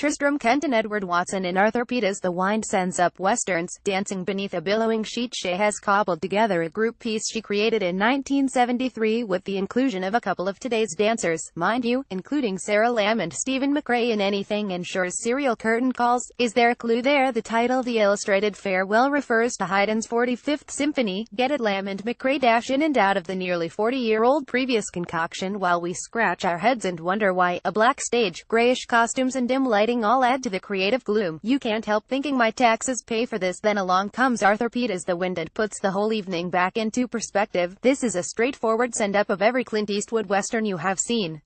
TRISTRAM KENTONedward Watson and Arthur Pita's The Wind Sends Up Westerns, dancing beneath a billowing sheet. She has cobbled together a group piece she created in 1973 with the inclusion of a couple of today's dancers, mind you, including Sarah Lamb and Stephen McRae. In Anything ensures serial curtain calls. Is there a clue there? The title The Illustrated Farewell refers to Haydn's 45th Symphony. Get it? Lamb and McRae dash in and out of the nearly 40-year-old previous concoction while we scratch our heads and wonder why. A black stage, grayish costumes and dim lighting all add to the creative gloom. You can't help thinking my taxes pay for this. Then along comes Arthur Pita's The Wind and puts the whole evening back into perspective. This is a straightforward send-up of every Clint Eastwood western you have seen.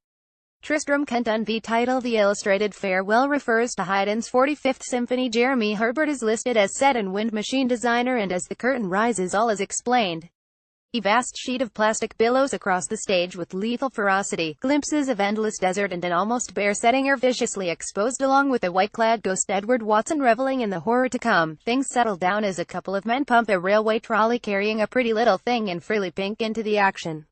Tristram Kenton. The title The Illustrated Farewell refers to Haydn's 45th Symphony. Jeremy Herbert is listed as set and wind machine designer, and as the curtain rises, all is explained. A vast sheet of plastic billows across the stage with lethal ferocity. Glimpses of endless desert and an almost bare setting are viciously exposed, along with a white-clad ghost Edward Watson reveling in the horror to come. Things settle down as a couple of men pump a railway trolley carrying a pretty little thing in frilly pink into the action.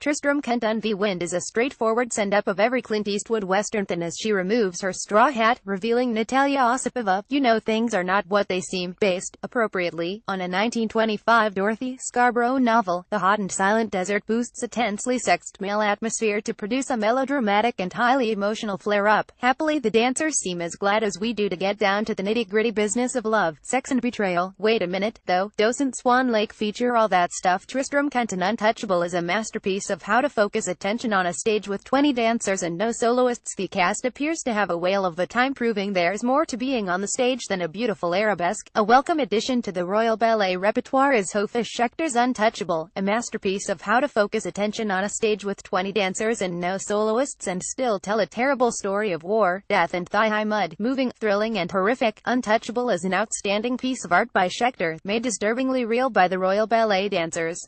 Tristram Kenton. The Wind is a straightforward send-up of every Clint Eastwood western. Then as she removes her straw hat, revealing Natalia Osipova, you know things are not what they seem, based, appropriately, on a 1925 Dorothy Scarborough novel. The hot and silent desert boosts a tensely sexed male atmosphere to produce a melodramatic and highly emotional flare-up. Happily, the dancers seem as glad as we do to get down to the nitty-gritty business of love, sex and betrayal. Wait a minute, though, doesn't Swan Lake feature all that stuff? Tristram Kenton Untouchable is a masterpiece of how to focus attention on a stage with 20 dancers and no soloists. The cast appears to have a whale of a time, proving there's more to being on the stage than a beautiful arabesque. A welcome addition to the Royal Ballet repertoire is Hofesh Schechter's Untouchable, a masterpiece of how to focus attention on a stage with 20 dancers and no soloists and still tell a terrible story of war, death and thigh-high mud. Moving, thrilling and horrific, Untouchable is an outstanding piece of art by Schechter, made disturbingly real by the Royal Ballet dancers.